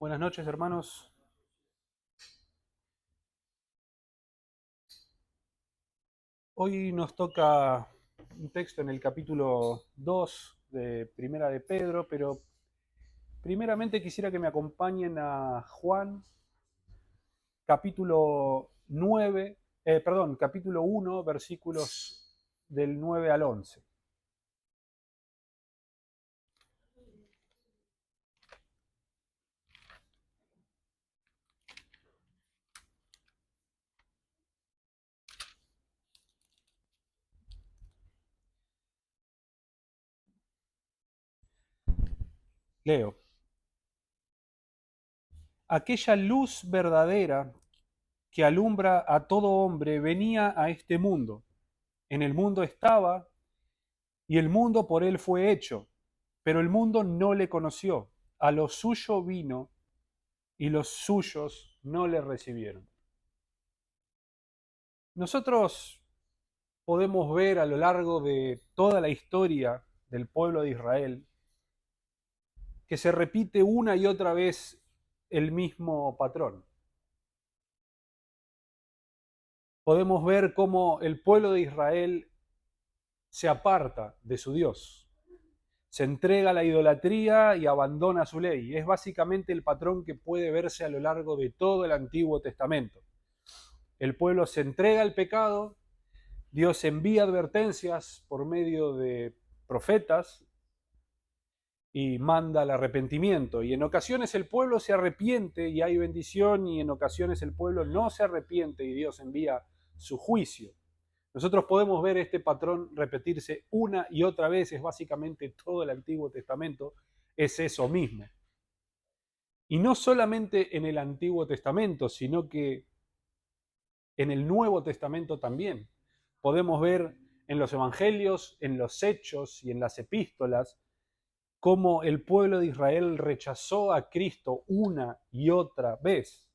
Buenas noches, hermanos. Hoy nos toca un texto en el capítulo 2 de Primera de Pedro, pero primeramente quisiera que me acompañen a Juan, capítulo 9, capítulo 1, versículos del 9 al 11. Leo. Aquella luz verdadera que alumbra a todo hombre venía a este mundo. En el mundo estaba y el mundo por él fue hecho, pero el mundo no le conoció. A lo suyo vino y los suyos no le recibieron. Nosotros podemos ver a lo largo de toda la historia del pueblo de Israel que se repite una y otra vez el mismo patrón. Podemos ver cómo el pueblo de Israel se aparta de su Dios, se entrega a la idolatría y abandona su ley. Es básicamente el patrón que puede verse a lo largo de todo el Antiguo Testamento. El pueblo se entrega al pecado, Dios envía advertencias por medio de profetas y manda el arrepentimiento. Y en ocasiones el pueblo se arrepiente y hay bendición, y en ocasiones el pueblo no se arrepiente y Dios envía su juicio. Nosotros podemos ver este patrón repetirse una y otra vez. Es básicamente todo el Antiguo Testamento, es eso mismo. Y no solamente en el Antiguo Testamento, sino que en el Nuevo Testamento también. Podemos ver en los evangelios, en los hechos y en las epístolas cómo el pueblo de Israel rechazó a Cristo una y otra vez.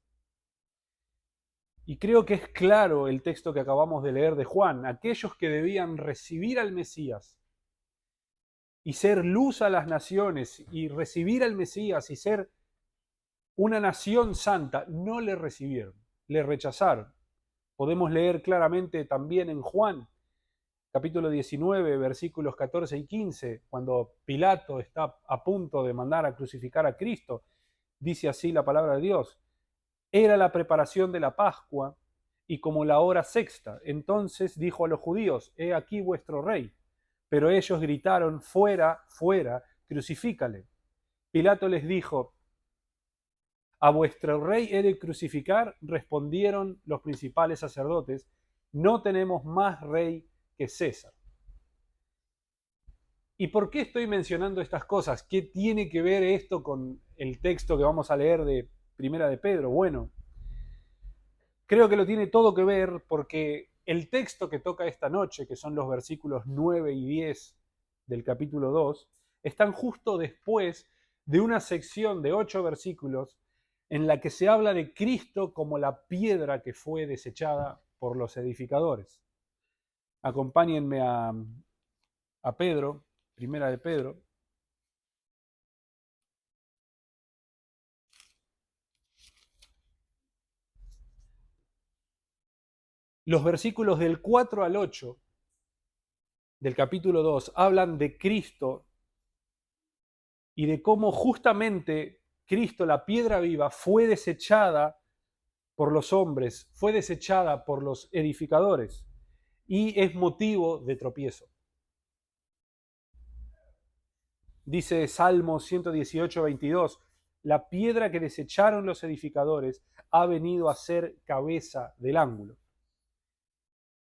Y creo que es claro el texto que acabamos de leer de Juan. Aquellos que debían recibir al Mesías y ser luz a las naciones y recibir al Mesías y ser una nación santa, no le recibieron, le rechazaron. Podemos leer claramente también en Juan, capítulo 19, versículos 14 y 15, cuando Pilato está a punto de mandar a crucificar a Cristo. Dice así la palabra de Dios: era la preparación de la Pascua y como la hora sexta. Entonces dijo a los judíos: he aquí vuestro rey. Pero ellos gritaron: fuera, fuera, crucifícale. Pilato les dijo: ¿a vuestro rey he de crucificar? Respondieron los principales sacerdotes: no tenemos más rey que César. ¿Y por qué estoy mencionando estas cosas? ¿Qué tiene que ver esto con el texto que vamos a leer de Primera de Pedro? Bueno, creo que lo tiene todo que ver porque el texto que toca esta noche, que son los versículos 9 y 10 del capítulo 2, están justo después de una sección de 8 versículos en la que se habla de Cristo como la piedra que fue desechada por los edificadores. Acompáñenme a Pedro, Primera de Pedro. Los versículos del 4 al 8 del capítulo 2 hablan de Cristo y de cómo justamente Cristo, la piedra viva, fue desechada por los hombres, fue desechada por los edificadores y es motivo de tropiezo. Dice Salmo 118, 22, la piedra que desecharon los edificadores ha venido a ser cabeza del ángulo.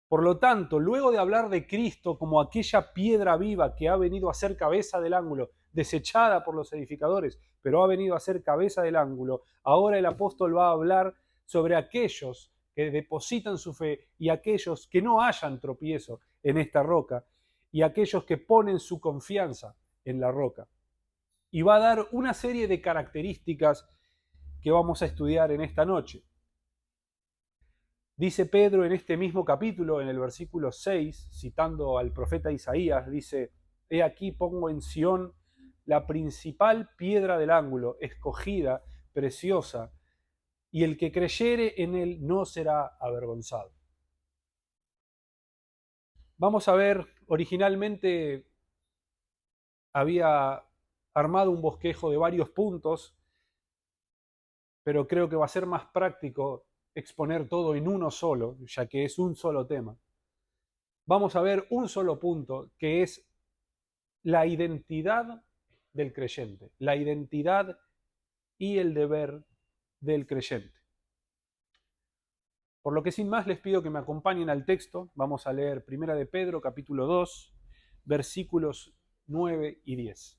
Por lo tanto, luego de hablar de Cristo como aquella piedra viva que ha venido a ser cabeza del ángulo, desechada por los edificadores, pero ha venido a ser cabeza del ángulo, ahora el apóstol va a hablar sobre aquellos que depositan su fe y aquellos que no hayan tropiezo en esta roca y aquellos que ponen su confianza en la roca. Y va a dar una serie de características que vamos a estudiar en esta noche. Dice Pedro en este mismo capítulo, en el versículo 6, citando al profeta Isaías, dice: he aquí pongo en Sión la principal piedra del ángulo, escogida, preciosa, y el que creyere en él no será avergonzado. Vamos a ver, originalmente había armado un bosquejo de varios puntos, pero creo que va a ser más práctico exponer todo en uno solo, ya que es un solo tema. Vamos a ver un solo punto, que es la identidad del creyente, la identidad y el deber del creyente. Por lo que sin más les pido que me acompañen al texto. Vamos a leer 1 de Pedro, capítulo 2, versículos 9 y 10.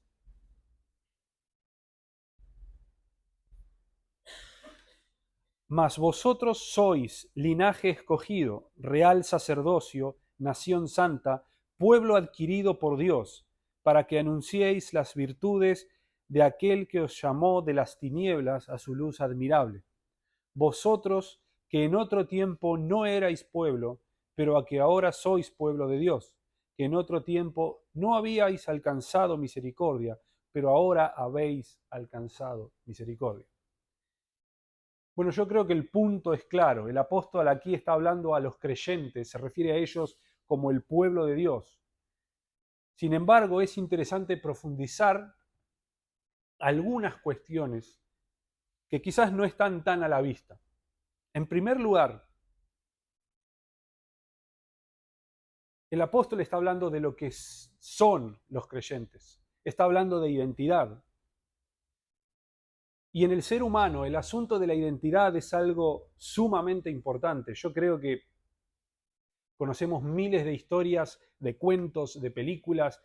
Mas vosotros sois linaje escogido, real sacerdocio, nación santa, pueblo adquirido por Dios, para que anunciéis las virtudes de aquel que os llamó de las tinieblas a su luz admirable. Vosotros que en otro tiempo no erais pueblo, pero a que ahora sois pueblo de Dios, que en otro tiempo no habíais alcanzado misericordia, pero ahora habéis alcanzado misericordia. Bueno, yo creo que el punto es claro. El apóstol aquí está hablando a los creyentes, se refiere a ellos como el pueblo de Dios. Sin embargo, es interesante profundizar algunas cuestiones que quizás no están tan a la vista. En primer lugar, el apóstol está hablando de lo que son los creyentes. Está hablando de identidad. Y en el ser humano, el asunto de la identidad es algo sumamente importante. Yo creo que conocemos miles de historias, de cuentos, de películas,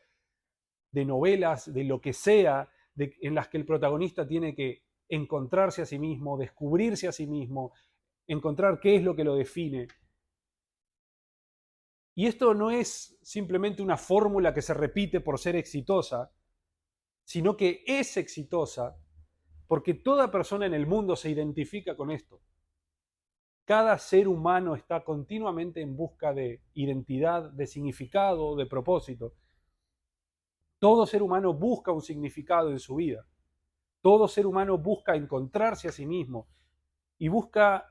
de novelas, de lo que sea, en las que el protagonista tiene que encontrarse a sí mismo, descubrirse a sí mismo, encontrar qué es lo que lo define. Y esto no es simplemente una fórmula que se repite por ser exitosa, sino que es exitosa porque toda persona en el mundo se identifica con esto. Cada ser humano está continuamente en busca de identidad, de significado, de propósito. Todo ser humano busca un significado en su vida. Todo ser humano busca encontrarse a sí mismo y busca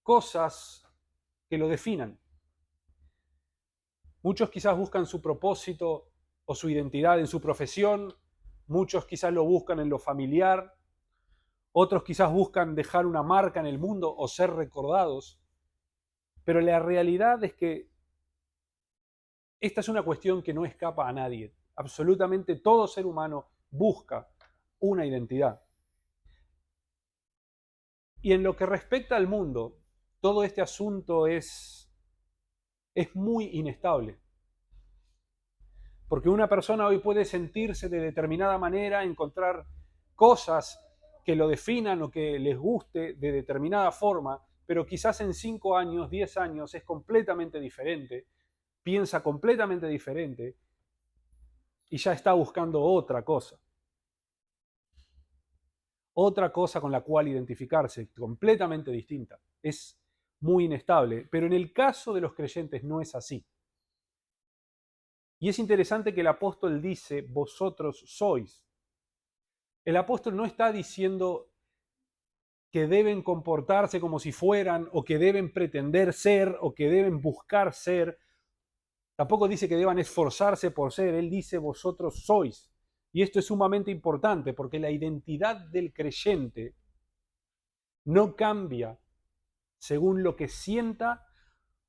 cosas que lo definan. Muchos quizás buscan su propósito o su identidad en su profesión, muchos quizás lo buscan en lo familiar, otros quizás buscan dejar una marca en el mundo o ser recordados, pero la realidad es que esta es una cuestión que no escapa a nadie. Absolutamente todo ser humano busca una identidad. Y en lo que respecta al mundo, todo este asunto es muy inestable. Porque una persona hoy puede sentirse de determinada manera, encontrar cosas que lo definan o que les guste de determinada forma, pero quizás en 5 años, 10 años es completamente diferente, piensa completamente diferente y ya está buscando otra cosa. Otra cosa con la cual identificarse, completamente distinta. Es muy inestable, pero en el caso de los creyentes no es así. Y es interesante que el apóstol dice, vosotros sois. El apóstol no está diciendo que deben comportarse como si fueran, o que deben pretender ser, o que deben buscar ser. Tampoco dice que deban esforzarse por ser. Él dice, vosotros sois. Y esto es sumamente importante porque la identidad del creyente no cambia según lo que sienta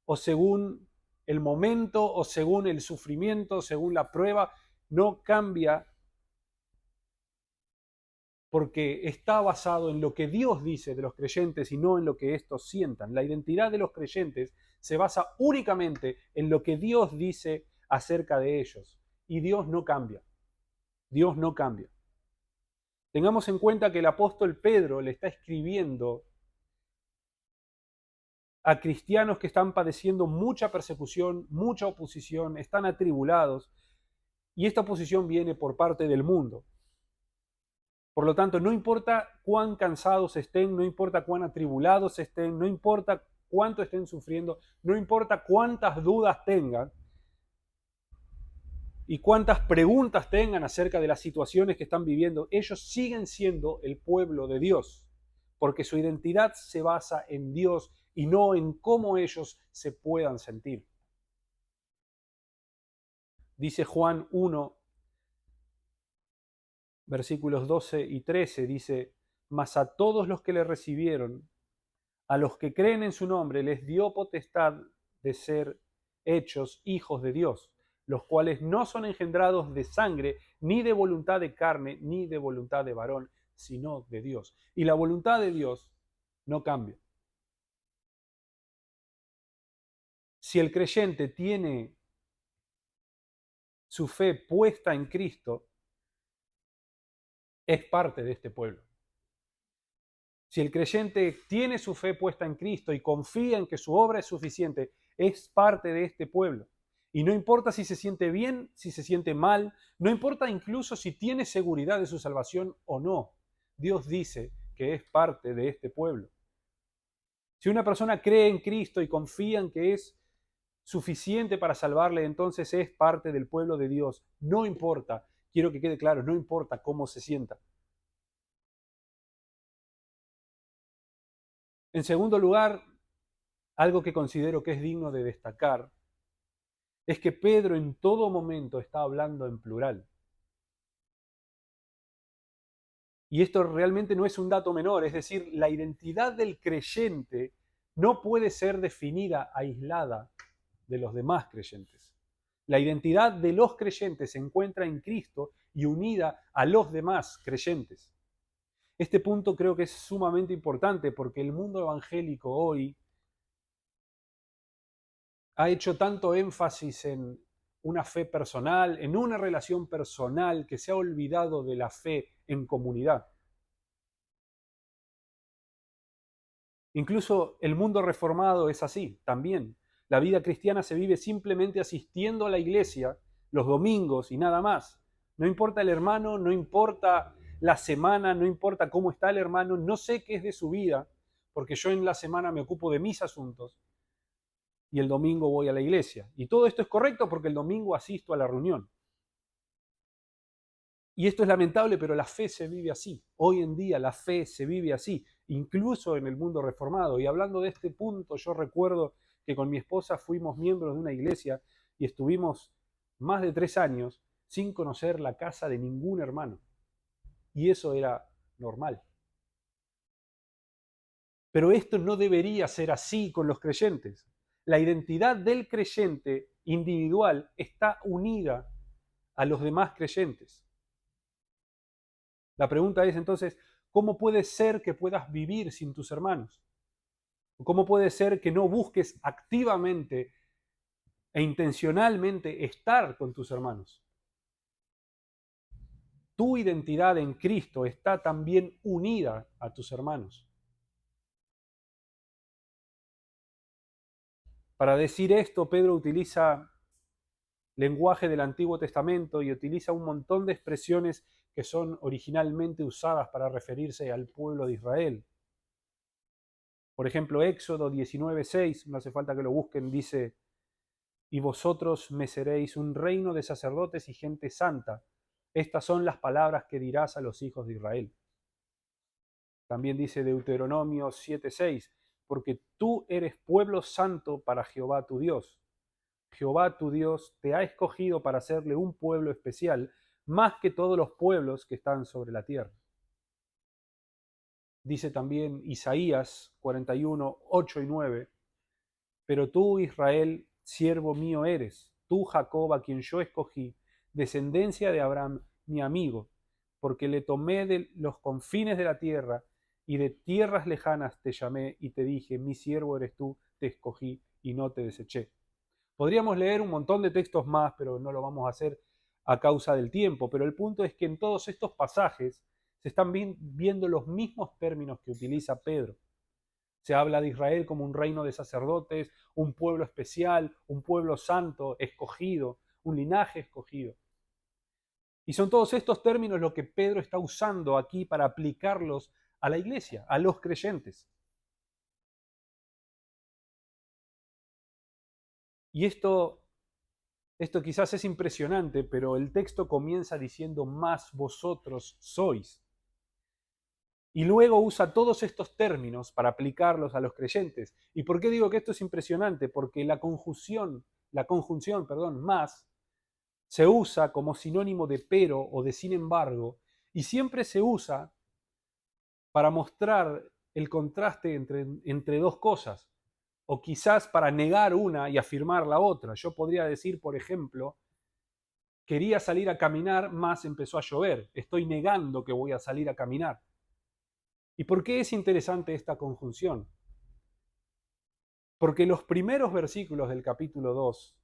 o según el momento o según el sufrimiento, según la prueba. No cambia porque está basado en lo que Dios dice de los creyentes y no en lo que estos sientan. La identidad de los creyentes se basa únicamente en lo que Dios dice acerca de ellos. Y Dios no cambia. Dios no cambia. Tengamos en cuenta que el apóstol Pedro le está escribiendo a cristianos que están padeciendo mucha persecución, mucha oposición, están atribulados, y esta oposición viene por parte del mundo. Por lo tanto, no importa cuán cansados estén, no importa cuán atribulados estén, no importa cuánto estén sufriendo, no importa cuántas dudas tengan, y cuántas preguntas tengan acerca de las situaciones que están viviendo, ellos siguen siendo el pueblo de Dios, porque su identidad se basa en Dios y no en cómo ellos se puedan sentir. Dice Juan 1, versículos 12 y 13, dice, mas a todos los que le recibieron, a los que creen en su nombre, les dio potestad de ser hechos hijos de Dios, los cuales no son engendrados de sangre, ni de voluntad de carne, ni de voluntad de varón, sino de Dios. Y la voluntad de Dios no cambia. Si el creyente tiene su fe puesta en Cristo, es parte de este pueblo. Si el creyente tiene su fe puesta en Cristo y confía en que su obra es suficiente, es parte de este pueblo. Y no importa si se siente bien, si se siente mal, no importa incluso si tiene seguridad de su salvación o no. Dios dice que es parte de este pueblo. Si una persona cree en Cristo y confía en que es suficiente para salvarle, entonces es parte del pueblo de Dios. No importa, quiero que quede claro, no importa cómo se sienta. En segundo lugar, algo que considero que es digno de destacar es que Pedro en todo momento está hablando en plural. Y esto realmente no es un dato menor, es decir, la identidad del creyente no puede ser definida aislada de los demás creyentes. La identidad de los creyentes se encuentra en Cristo y unida a los demás creyentes. Este punto creo que es sumamente importante porque el mundo evangélico hoy ha hecho tanto énfasis en una fe personal, en una relación personal, que se ha olvidado de la fe en comunidad. Incluso el mundo reformado es así, también. La vida cristiana se vive simplemente asistiendo a la iglesia los domingos y nada más. No importa el hermano, no importa la semana, no importa cómo está el hermano, no sé qué es de su vida, porque yo en la semana me ocupo de mis asuntos y el domingo voy a la iglesia. Y todo esto es correcto porque el domingo asisto a la reunión. Y esto es lamentable, pero la fe se vive así. Hoy en día la fe se vive así, incluso en el mundo reformado. Y hablando de este punto, yo recuerdo que con mi esposa fuimos miembros de una iglesia y estuvimos más de 3 años sin conocer la casa de ningún hermano. Y eso era normal. Pero esto no debería ser así con los creyentes. La identidad del creyente individual está unida a los demás creyentes. La pregunta es entonces, ¿cómo puede ser que puedas vivir sin tus hermanos? ¿Cómo puede ser que no busques activamente e intencionalmente estar con tus hermanos? Tu identidad en Cristo está también unida a tus hermanos. Para decir esto, Pedro utiliza lenguaje del Antiguo Testamento y utiliza un montón de expresiones que son originalmente usadas para referirse al pueblo de Israel. Por ejemplo, Éxodo 19:6, no hace falta que lo busquen, dice: y vosotros me seréis un reino de sacerdotes y gente santa. Estas son las palabras que dirás a los hijos de Israel. También dice Deuteronomio 7:6, porque tú eres pueblo santo para Jehová tu Dios. Jehová tu Dios te ha escogido para hacerle un pueblo especial, más que todos los pueblos que están sobre la tierra. Dice también Isaías 41, 8 y 9, pero tú, Israel, siervo mío eres, tú, Jacob, a quien yo escogí, descendencia de Abraham, mi amigo, porque le tomé de los confines de la tierra y de tierras lejanas te llamé y te dije, mi siervo eres tú, te escogí y no te deseché. Podríamos leer un montón de textos más, pero no lo vamos a hacer a causa del tiempo, pero el punto es que en todos estos pasajes se están viendo los mismos términos que utiliza Pedro. Se habla de Israel como un reino de sacerdotes, un pueblo especial, un pueblo santo, escogido, un linaje escogido. Y son todos estos términos lo que Pedro está usando aquí para aplicarlos a la iglesia, a los creyentes. Y esto Esto quizás es impresionante, pero el texto comienza diciendo más vosotros sois. Y luego usa todos estos términos para aplicarlos a los creyentes. ¿Y por qué digo que esto es impresionante? Porque la conjunción, perdón, más, se usa como sinónimo de pero o de sin embargo, y siempre se usa para mostrar el contraste entre dos cosas, o quizás para negar una y afirmar la otra. Yo podría decir, por ejemplo, quería salir a caminar, más empezó a llover. Estoy negando que voy a salir a caminar. ¿Y por qué es interesante esta conjunción? Porque los primeros versículos del capítulo 2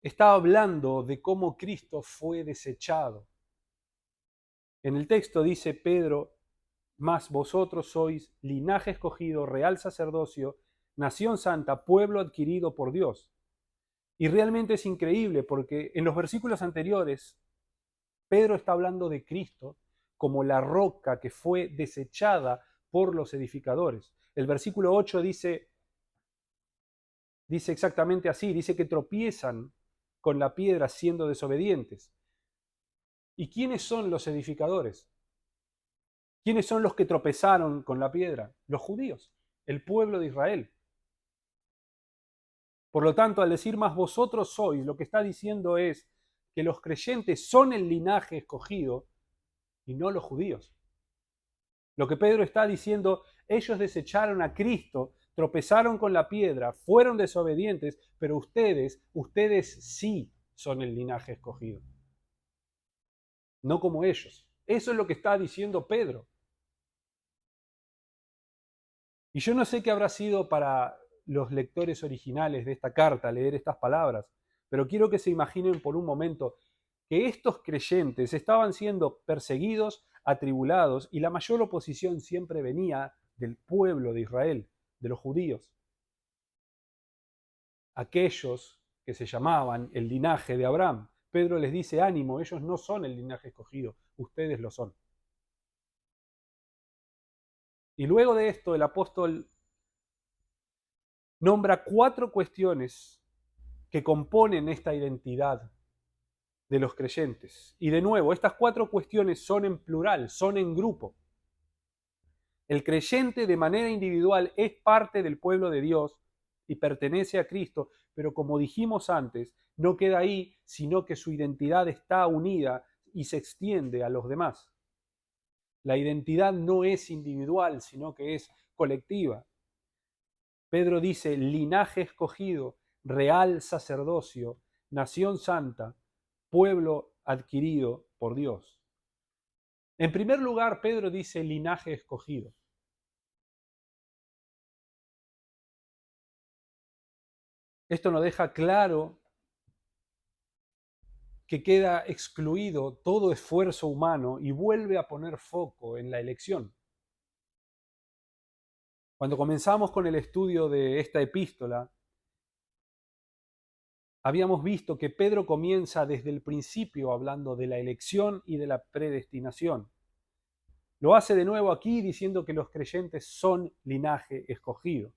está hablando de cómo Cristo fue desechado. En el texto dice Pedro, mas vosotros sois linaje escogido, real sacerdocio, nación santa, pueblo adquirido por Dios. Y realmente es increíble porque en los versículos anteriores Pedro está hablando de Cristo como la roca que fue desechada por los edificadores. El versículo 8 dice exactamente así, dice que tropiezan con la piedra siendo desobedientes. ¿Y quiénes son los edificadores? ¿Quiénes son los que tropezaron con la piedra? Los judíos, el pueblo de Israel. Por lo tanto, al decir más vosotros sois, lo que está diciendo es que los creyentes son el linaje escogido y no los judíos. Lo que Pedro está diciendo, ellos desecharon a Cristo, tropezaron con la piedra, fueron desobedientes, pero ustedes sí son el linaje escogido, no como ellos. Eso es lo que está diciendo Pedro. Y yo no sé qué habrá sido para los lectores originales de esta carta leer estas palabras, pero quiero que se imaginen por un momento que estos creyentes estaban siendo perseguidos, atribulados, y la mayor oposición siempre venía del pueblo de Israel, de los judíos, aquellos que se llamaban el linaje de Abraham. Pedro les dice, ánimo, ellos no son el linaje escogido, ustedes lo son. Y luego de esto el apóstol nombra 4 cuestiones que componen esta identidad de los creyentes. Y de nuevo, estas 4 cuestiones son en plural, son en grupo. El creyente de manera individual es parte del pueblo de Dios y pertenece a Cristo, pero como dijimos antes, no queda ahí, sino que su identidad está unida y se extiende a los demás. La identidad no es individual, sino que es colectiva. Pedro dice, linaje escogido, real sacerdocio, nación santa, pueblo adquirido por Dios. En primer lugar, Pedro dice linaje escogido. Esto nos deja claro que queda excluido todo esfuerzo humano y vuelve a poner foco en la elección. Cuando comenzamos con el estudio de esta epístola, habíamos visto que Pedro comienza desde el principio hablando de la elección y de la predestinación. Lo hace de nuevo aquí diciendo que los creyentes son linaje escogido.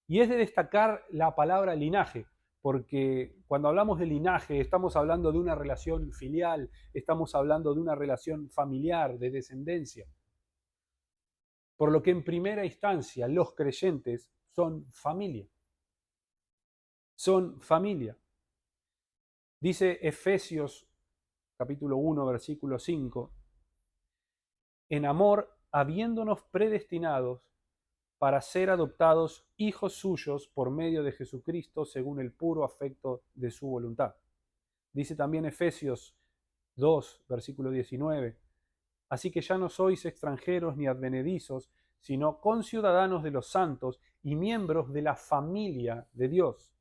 Y es de destacar la palabra linaje, porque cuando hablamos de linaje estamos hablando de una relación filial, estamos hablando de una relación familiar, de descendencia. Por lo que en primera instancia los creyentes son familia. Son familia. Dice Efesios capítulo 1, versículo 5, en amor, habiéndonos predestinados para ser adoptados hijos suyos por medio de Jesucristo según el puro afecto de su voluntad. Dice también Efesios 2, versículo 19, así que ya no sois extranjeros ni advenedizos, sino conciudadanos de los santos y miembros de la familia de Dios.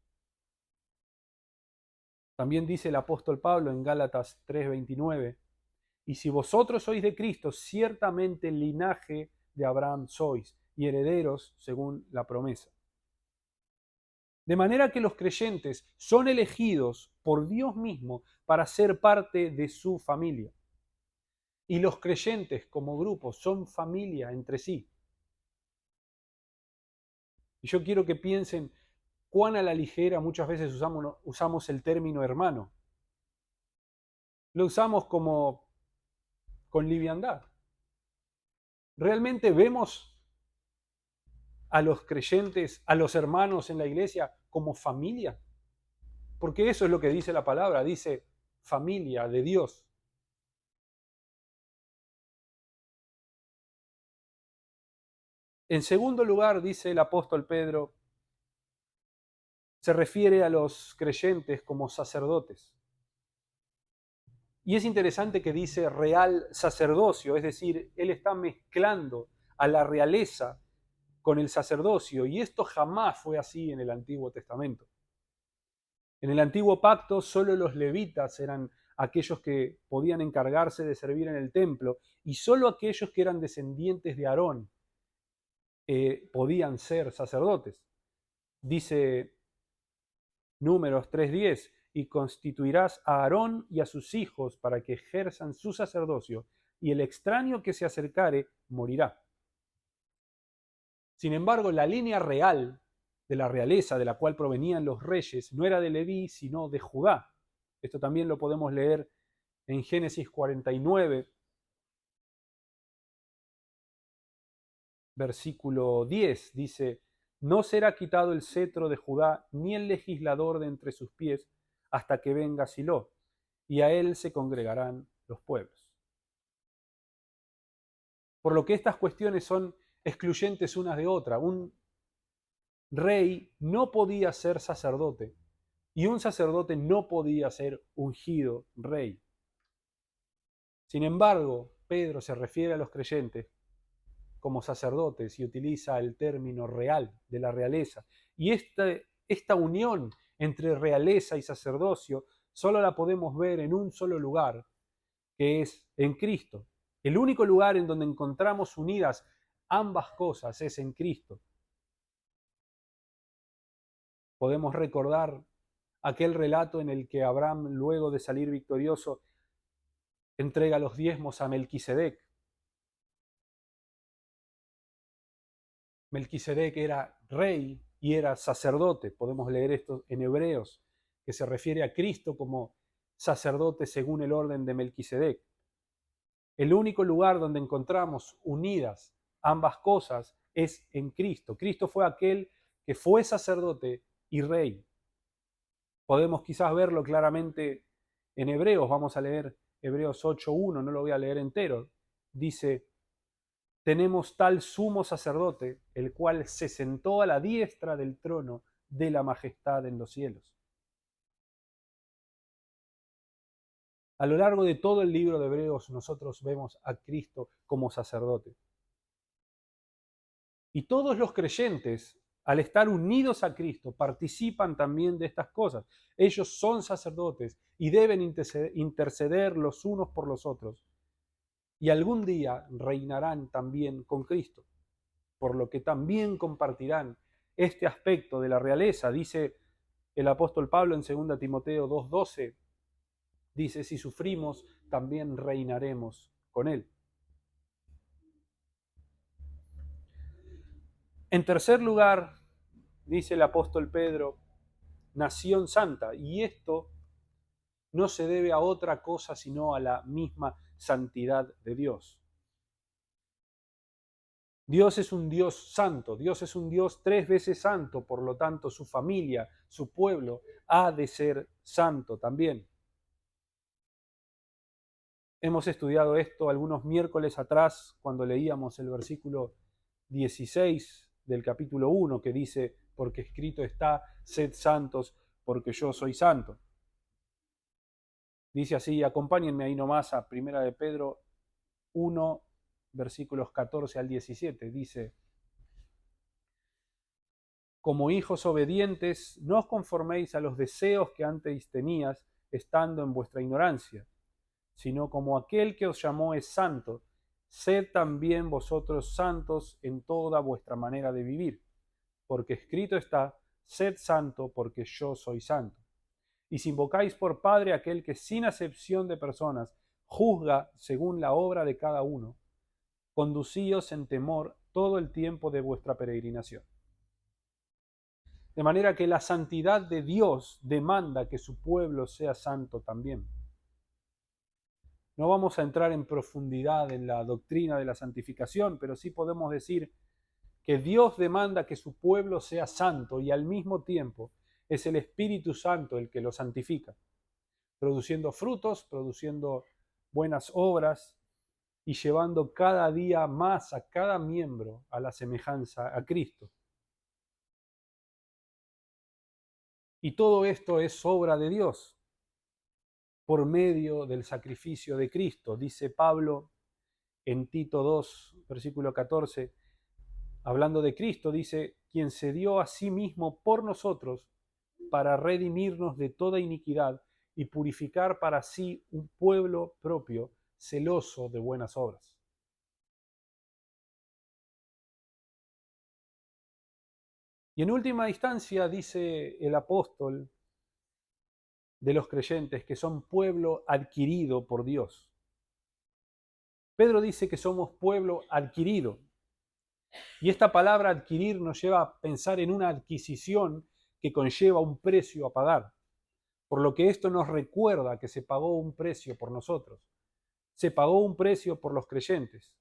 También dice el apóstol Pablo en Gálatas 3:29, y si vosotros sois de Cristo, ciertamente el linaje de Abraham sois, y herederos según la promesa. De manera que los creyentes son elegidos por Dios mismo para ser parte de su familia. Y los creyentes como grupo son familia entre sí. Y yo quiero que piensen cuán a la ligera muchas veces usamos el término hermano. Lo usamos como con liviandad. ¿Realmente vemos a los creyentes, a los hermanos en la iglesia como familia? Porque eso es lo que dice la palabra, dice familia de Dios. En segundo lugar, dice el apóstol Pedro, se refiere a los creyentes como sacerdotes. Y es interesante que dice real sacerdocio, es decir, él está mezclando a la realeza con el sacerdocio, y esto jamás fue así en el Antiguo Testamento. En el Antiguo Pacto solo los levitas eran aquellos que podían encargarse de servir en el templo, y solo aquellos que eran descendientes de Aarón podían ser sacerdotes. Dice Números 3:10, y constituirás a Aarón y a sus hijos para que ejerzan su sacerdocio, y el extraño que se acercare morirá. Sin embargo, la línea real de la realeza de la cual provenían los reyes no era de Leví, sino de Judá. Esto también lo podemos leer en Génesis 49, versículo 10. Dice, no será quitado el cetro de Judá, ni el legislador de entre sus pies, hasta que venga Silo, y a él se congregarán los pueblos. Por lo que estas cuestiones son excluyentes unas de otras. Un rey no podía ser sacerdote y un sacerdote no podía ser ungido rey. Sin embargo, Pedro se refiere a los creyentes como sacerdotes y utiliza el término real de la realeza. Y esta unión entre realeza y sacerdocio solo la podemos ver en un solo lugar, que es en Cristo. El único lugar en donde encontramos unidas ambas cosas es en Cristo. Podemos recordar aquel relato en el que Abraham, luego de salir victorioso, entrega los diezmos a Melquisedec. Melquisedec era rey y era sacerdote. Podemos leer esto en Hebreos, que se refiere a Cristo como sacerdote según el orden de Melquisedec. El único lugar donde encontramos unidas ambas cosas es en Cristo. Cristo fue aquel que fue sacerdote y rey. Podemos quizás verlo claramente en Hebreos. Vamos a leer Hebreos 8:1, no lo voy a leer entero. Dice, tenemos tal sumo sacerdote, el cual se sentó a la diestra del trono de la majestad en los cielos. A lo largo de todo el libro de Hebreos nosotros vemos a Cristo como sacerdote. Y todos los creyentes, al estar unidos a Cristo, participan también de estas cosas. Ellos son sacerdotes y deben interceder los unos por los otros. Y algún día reinarán también con Cristo, por lo que también compartirán este aspecto de la realeza. Dice el apóstol Pablo en 2 Timoteo 2:12, dice, si sufrimos, también reinaremos con él. En tercer lugar, dice el apóstol Pedro, nación santa, y esto no se debe a otra cosa sino a la misma santidad de Dios. Dios es un Dios santo, Dios es un Dios 3 veces santo, por lo tanto su familia, su pueblo, ha de ser santo también. Hemos estudiado esto algunos miércoles atrás cuando leíamos el versículo 16 del capítulo 1 que dice, porque escrito está, sed santos porque yo soy santo. Dice así, acompáñenme ahí nomás a 1 de Pedro 1, versículos 14 al 17. Dice, como hijos obedientes, no os conforméis a los deseos que antes tenías, estando en vuestra ignorancia, sino como aquel que os llamó es santo, sed también vosotros santos en toda vuestra manera de vivir, porque escrito está, sed santo porque yo soy santo. Y si invocáis por Padre aquel que sin acepción de personas juzga según la obra de cada uno, conducíos en temor todo el tiempo de vuestra peregrinación. De manera que la santidad de Dios demanda que su pueblo sea santo también. No vamos a entrar en profundidad en la doctrina de la santificación, pero sí podemos decir que Dios demanda que su pueblo sea santo y al mismo tiempo es el Espíritu Santo el que lo santifica, produciendo frutos, produciendo buenas obras y llevando cada día más a cada miembro a la semejanza a Cristo. Y todo esto es obra de Dios por medio del sacrificio de Cristo. Dice Pablo en Tito 2, versículo 14, hablando de Cristo, dice, quien se dio a sí mismo por nosotros para redimirnos de toda iniquidad y purificar para sí un pueblo propio, celoso de buenas obras. Y en última instancia dice el apóstol de los creyentes que son pueblo adquirido por Dios. Pedro dice que somos pueblo adquirido. Y esta palabra adquirir nos lleva a pensar en una adquisición que conlleva un precio a pagar. Por lo que esto nos recuerda que se pagó un precio por nosotros. Se pagó un precio por los creyentes.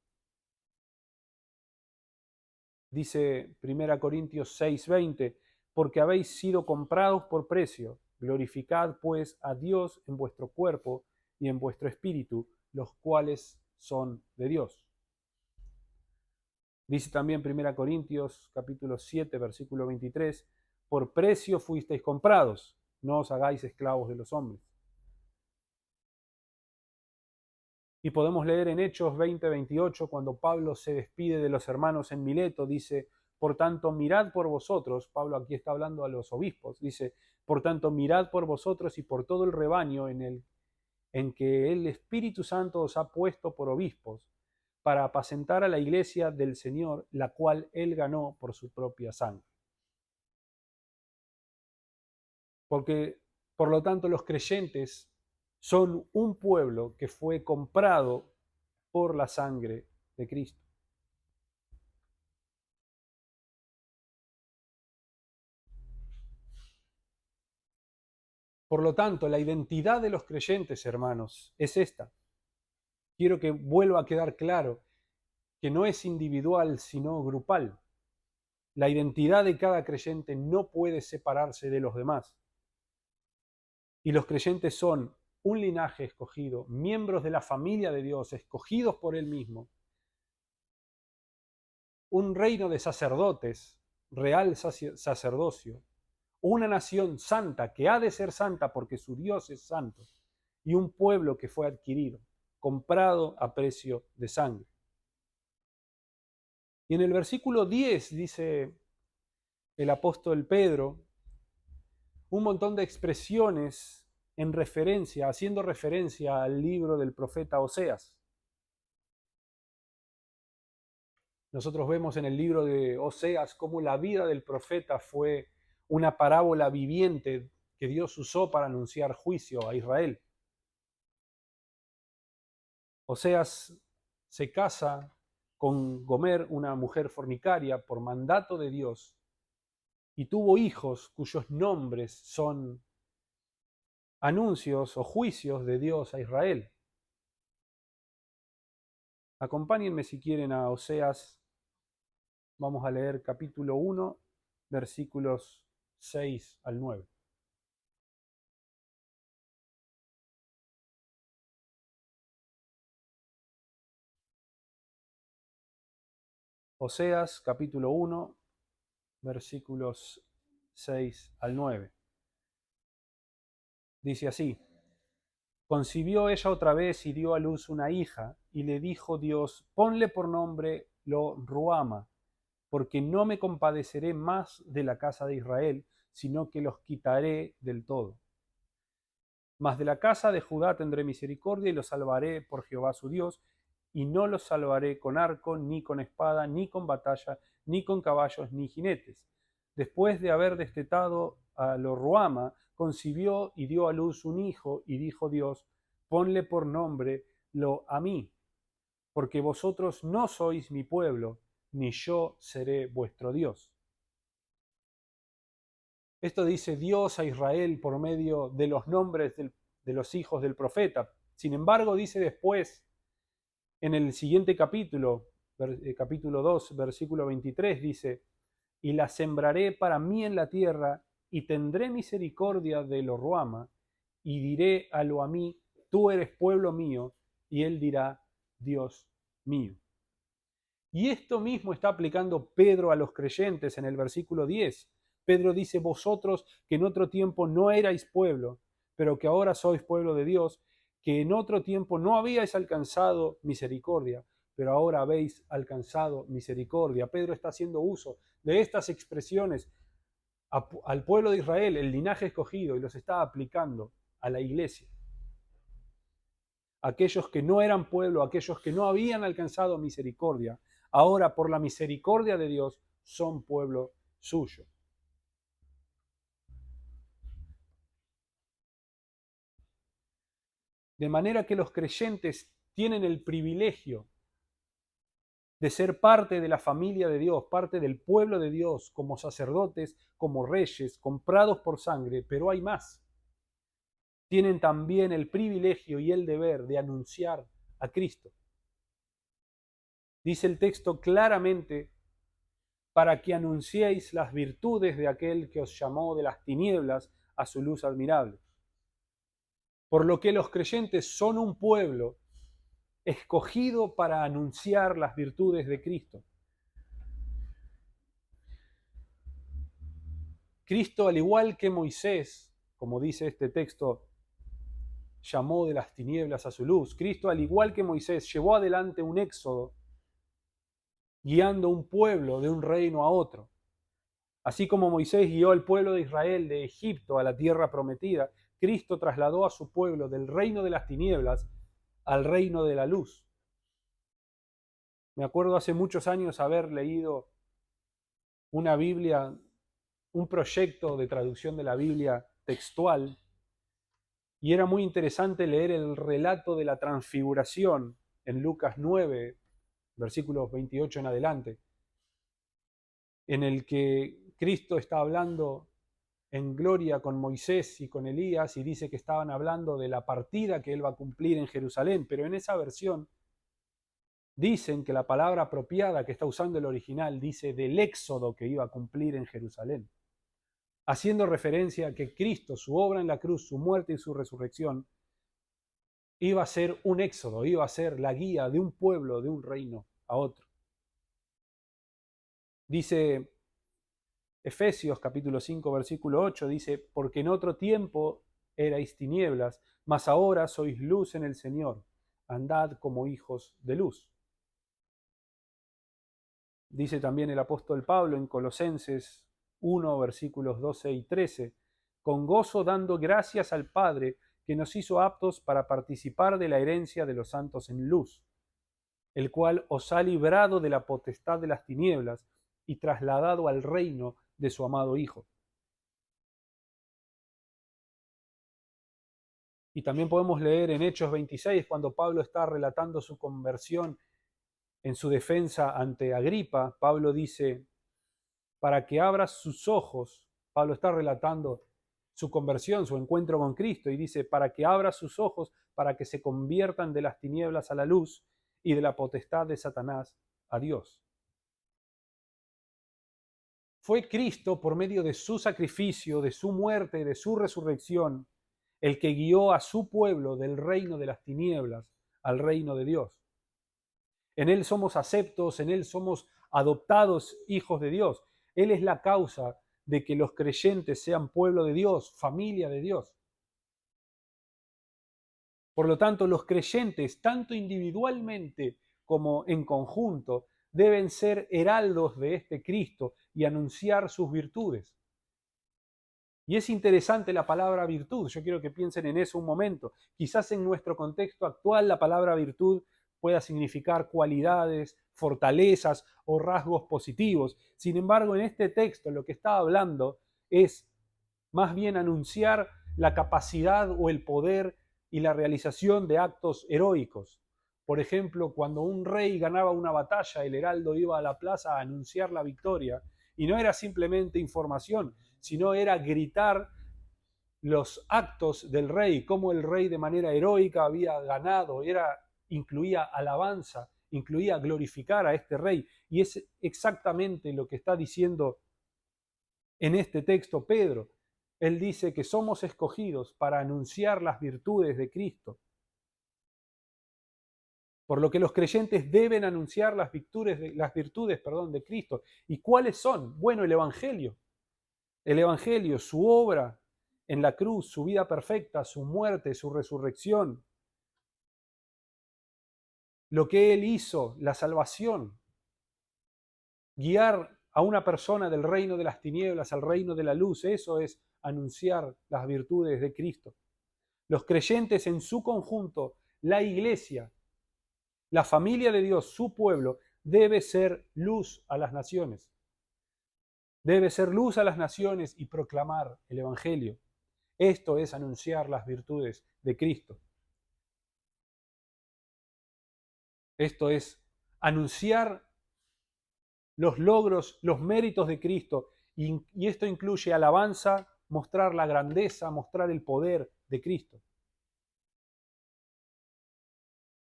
Dice 1 Corintios 6:20, porque habéis sido comprados por precio. Glorificad pues a Dios en vuestro cuerpo y en vuestro espíritu, los cuales son de Dios. Dice también 1 Corintios capítulo 7, versículo 23, por precio fuisteis comprados, no os hagáis esclavos de los hombres. Y podemos leer en Hechos 20:28, cuando Pablo se despide de los hermanos en Mileto, dice, por tanto, mirad por vosotros, Pablo aquí está hablando a los obispos, dice, por tanto, mirad por vosotros y por todo el rebaño en que el Espíritu Santo os ha puesto por obispos, para apacentar a la iglesia del Señor, la cual él ganó por su propia sangre. Porque, por lo tanto, los creyentes son un pueblo que fue comprado por la sangre de Cristo. Por lo tanto, la identidad de los creyentes, hermanos, es esta. Quiero que vuelva a quedar claro que no es individual, sino grupal. La identidad de cada creyente no puede separarse de los demás. Y los creyentes son un linaje escogido, miembros de la familia de Dios, escogidos por Él mismo, un reino de sacerdotes, real sacerdocio, una nación santa que ha de ser santa porque su Dios es santo, y un pueblo que fue adquirido, comprado a precio de sangre. Y en el versículo 10 dice el apóstol Pedro un montón de expresiones en referencia, haciendo referencia al libro del profeta Oseas. Nosotros vemos en el libro de Oseas cómo la vida del profeta fue una parábola viviente que Dios usó para anunciar juicio a Israel. Oseas se casa con Gomer, una mujer fornicaria, por mandato de Dios, y tuvo hijos cuyos nombres son anuncios o juicios de Dios a Israel. Acompáñenme si quieren a Oseas. Vamos a leer capítulo 1, versículos 6 al 9. Oseas capítulo 1, versículos 6 al 9. Dice así: concibió ella otra vez y dio a luz una hija, y le dijo Dios, ponle por nombre Lo Ruama, porque no me compadeceré más de la casa de Israel, sino que los quitaré del todo. Mas de la casa de Judá tendré misericordia y los salvaré por Jehová su Dios, y no los salvaré con arco, ni con espada, ni con batalla, ni con caballos, ni jinetes. Después de haber destetado a Lo Ruama, concibió y dio a luz un hijo, y dijo Dios, ponle por nombre Lo Amí, porque vosotros no sois mi pueblo, ni yo seré vuestro Dios. Esto dice Dios a Israel por medio de los nombres de los hijos del profeta. Sin embargo, dice después, en el siguiente capítulo, capítulo 2, versículo 23, dice, y la sembraré para mí en la tierra, y tendré misericordia de lo Ruama, y diré a lo a mí, tú eres pueblo mío, y él dirá, Dios mío. Y esto mismo está aplicando Pedro a los creyentes en el versículo 10. Pedro dice, vosotros que en otro tiempo no erais pueblo, pero que ahora sois pueblo de Dios, que en otro tiempo no habíais alcanzado misericordia, pero ahora habéis alcanzado misericordia. Pedro está haciendo uso de estas expresiones al pueblo de Israel, el linaje escogido, y los está aplicando a la iglesia. Aquellos que no eran pueblo, aquellos que no habían alcanzado misericordia, ahora por la misericordia de Dios son pueblo suyo. De manera que los creyentes tienen el privilegio de ser parte de la familia de Dios, parte del pueblo de Dios, como sacerdotes, como reyes, comprados por sangre, pero hay más. Tienen también el privilegio y el deber de anunciar a Cristo. Dice el texto claramente, para que anunciéis las virtudes de aquel que os llamó de las tinieblas a su luz admirable. Por lo que los creyentes son un pueblo escogido para anunciar las virtudes de Cristo. Cristo, al igual que Moisés, como dice este texto, llamó de las tinieblas a su luz. Cristo, al igual que Moisés, llevó adelante un éxodo, guiando un pueblo de un reino a otro. Así como Moisés guió al pueblo de Israel de Egipto a la tierra prometida, Cristo trasladó a su pueblo del reino de las tinieblas al reino de la luz. Me acuerdo hace muchos años haber leído una Biblia, un proyecto de traducción de la Biblia textual, y era muy interesante leer el relato de la transfiguración en Lucas 9, versículos 28 en adelante, en el que Cristo está hablando en gloria con Moisés y con Elías y dice que estaban hablando de la partida que él va a cumplir en Jerusalén, pero en esa versión dicen que la palabra apropiada que está usando el original dice del éxodo que iba a cumplir en Jerusalén, haciendo referencia a que Cristo, su obra en la cruz, su muerte y su resurrección, iba a ser un éxodo, iba a ser la guía de un pueblo, de un reino a otro. Dice Efesios capítulo 5 versículo 8, dice, porque en otro tiempo erais tinieblas, mas ahora sois luz en el Señor, andad como hijos de luz. Dice también el apóstol Pablo en Colosenses 1 versículos 12 y 13, con gozo dando gracias al Padre que nos hizo aptos para participar de la herencia de los santos en luz, el cual os ha librado de la potestad de las tinieblas y trasladado al reino de su amado Hijo. Y también podemos leer en Hechos 26, cuando Pablo está relatando su conversión en su defensa ante Agripa, Pablo dice, para que abras sus ojos, Pablo está relatando su conversión, su encuentro con Cristo, y dice, para que abras sus ojos, para que se conviertan de las tinieblas a la luz y de la potestad de Satanás a Dios. Fue Cristo, por medio de su sacrificio, de su muerte, de su resurrección, el que guió a su pueblo del reino de las tinieblas al reino de Dios. En Él somos aceptos, en Él somos adoptados hijos de Dios. Él es la causa de que los creyentes sean pueblo de Dios, familia de Dios. Por lo tanto, los creyentes, tanto individualmente como en conjunto, deben ser heraldos de este Cristo y anunciar sus virtudes. Y es interesante la palabra virtud, yo quiero que piensen en eso un momento. Quizás en nuestro contexto actual la palabra virtud pueda significar cualidades, fortalezas o rasgos positivos. Sin embargo, en este texto lo que está hablando es más bien anunciar la capacidad o el poder y la realización de actos heroicos. Por ejemplo, cuando un rey ganaba una batalla, el heraldo iba a la plaza a anunciar la victoria, y no era simplemente información, sino era gritar los actos del rey, cómo el rey de manera heroica había ganado, incluía alabanza, incluía glorificar a este rey. Y es exactamente lo que está diciendo en este texto Pedro. Él dice que somos escogidos para anunciar las virtudes de Cristo. Por lo que los creyentes deben anunciar las virtudes de Cristo. ¿Y cuáles son? Bueno, el Evangelio. El Evangelio, su obra en la cruz, su vida perfecta, su muerte, su resurrección, lo que Él hizo, la salvación, guiar a una persona del reino de las tinieblas al reino de la luz, eso es anunciar las virtudes de Cristo. Los creyentes en su conjunto, la iglesia, la familia de Dios, su pueblo, debe ser luz a las naciones. Debe ser luz a las naciones y proclamar el Evangelio. Esto es anunciar las virtudes de Cristo. Esto es anunciar los logros, los méritos de Cristo. Y esto incluye alabanza, mostrar la grandeza, mostrar el poder de Cristo.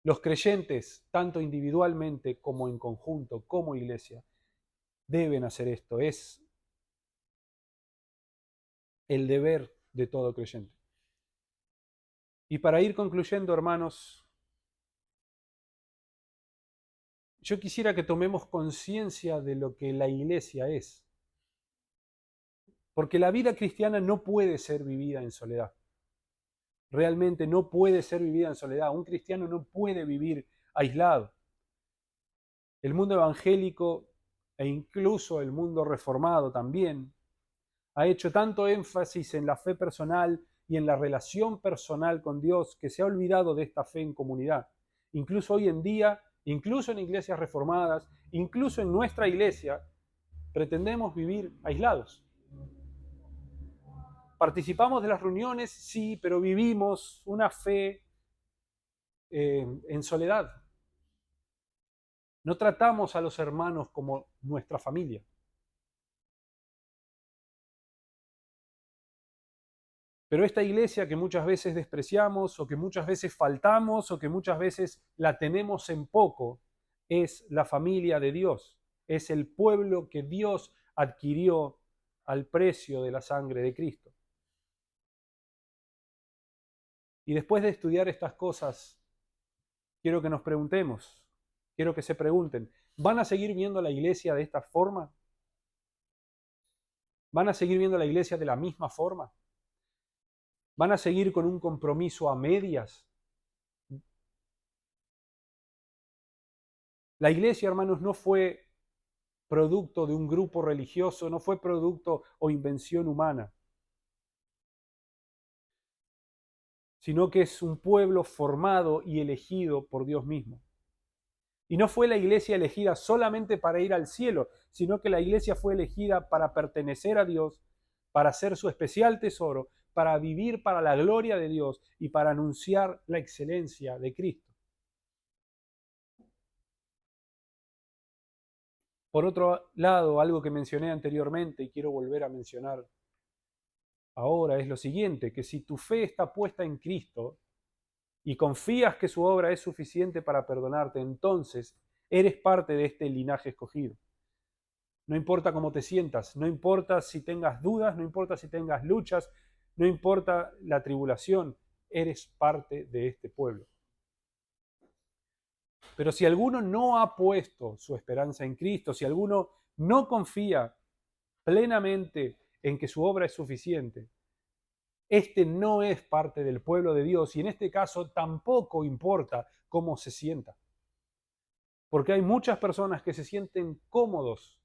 Los creyentes, tanto individualmente como en conjunto, como iglesia, deben hacer esto. Es el deber de todo creyente. Y para ir concluyendo, hermanos, yo quisiera que tomemos conciencia de lo que la iglesia es. Porque la vida cristiana no puede ser vivida en soledad. Realmente no puede ser vivida en soledad. Un cristiano no puede vivir aislado. El mundo evangélico e incluso el mundo reformado también ha hecho tanto énfasis en la fe personal y en la relación personal con Dios que se ha olvidado de esta fe en comunidad. Incluso hoy en día, incluso en iglesias reformadas, incluso en nuestra iglesia, pretendemos vivir aislados. Participamos de las reuniones, sí, pero vivimos una fe en soledad. No tratamos a los hermanos como nuestra familia. Pero esta iglesia que muchas veces despreciamos o que muchas veces faltamos o que muchas veces la tenemos en poco, es la familia de Dios. Es el pueblo que Dios adquirió al precio de la sangre de Cristo. Y después de estudiar estas cosas, quiero que nos preguntemos, quiero que se pregunten, ¿van a seguir viendo la iglesia de esta forma? ¿Van a seguir viendo la iglesia de la misma forma? ¿Van a seguir con un compromiso a medias? La iglesia, hermanos, no fue producto de un grupo religioso, no fue producto o invención humana, sino que es un pueblo formado y elegido por Dios mismo. Y no fue la iglesia elegida solamente para ir al cielo, sino que la iglesia fue elegida para pertenecer a Dios, para ser su especial tesoro, para vivir para la gloria de Dios y para anunciar la excelencia de Cristo. Por otro lado, algo que mencioné anteriormente y quiero volver a mencionar ahora es lo siguiente, que si tu fe está puesta en Cristo y confías que su obra es suficiente para perdonarte, entonces eres parte de este linaje escogido. No importa cómo te sientas, no importa si tengas dudas, no importa si tengas luchas, no importa la tribulación, eres parte de este pueblo. Pero si alguno no ha puesto su esperanza en Cristo, si alguno no confía plenamente en que su obra es suficiente, este no es parte del pueblo de Dios y en este caso tampoco importa cómo se sienta. Porque hay muchas personas que se sienten cómodos,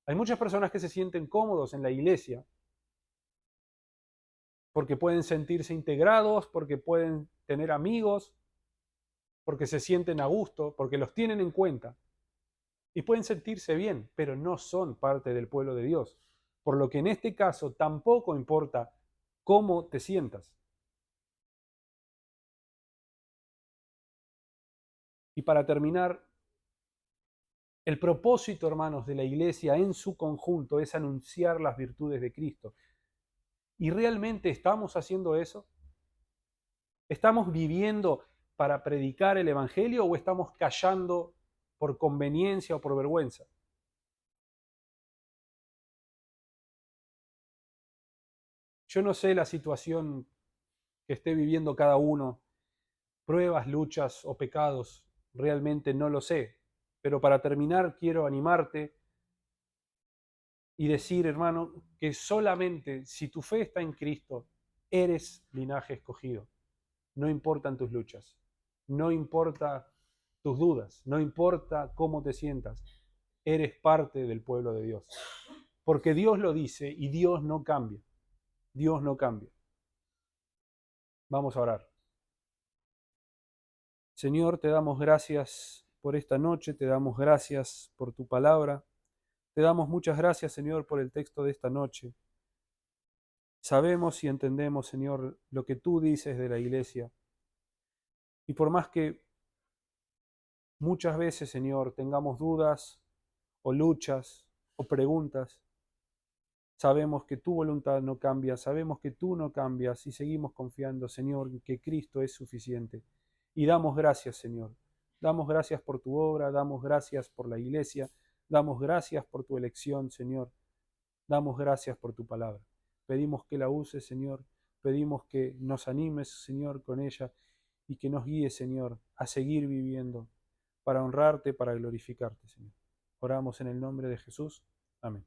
hay muchas personas que se sienten cómodos en la iglesia porque pueden sentirse integrados, porque pueden tener amigos, porque se sienten a gusto, porque los tienen en cuenta y pueden sentirse bien, pero no son parte del pueblo de Dios. Por lo que en este caso tampoco importa cómo te sientas. Y para terminar, El propósito, hermanos, de la iglesia en su conjunto es anunciar las virtudes de Cristo. ¿Y realmente estamos haciendo eso? ¿Estamos viviendo para predicar el Evangelio o estamos callando por conveniencia o por vergüenza? Yo no sé la situación que esté viviendo cada uno, pruebas, luchas o pecados, realmente no lo sé. Pero para terminar quiero animarte y decir, hermano, que solamente si tu fe está en Cristo, eres linaje escogido. No importan tus luchas, no importa tus dudas, no importa cómo te sientas, eres parte del pueblo de Dios. Porque Dios lo dice y Dios no cambia. Dios no cambia. Vamos a orar. Señor, te damos gracias por esta noche, te damos gracias por tu palabra, te damos muchas gracias, Señor, por el texto de esta noche. Sabemos y entendemos, Señor, lo que tú dices de la iglesia. Y por más que muchas veces, Señor, tengamos dudas o luchas o preguntas, sabemos que tu voluntad no cambia, sabemos que tú no cambias y seguimos confiando, Señor, que Cristo es suficiente. Y damos gracias, Señor. Damos gracias por tu obra, damos gracias por la iglesia, damos gracias por tu elección, Señor. Damos gracias por tu palabra. Pedimos que la uses, Señor. Pedimos que nos animes, Señor, con ella y que nos guíes, Señor, a seguir viviendo para honrarte, para glorificarte, Señor. Oramos en el nombre de Jesús. Amén.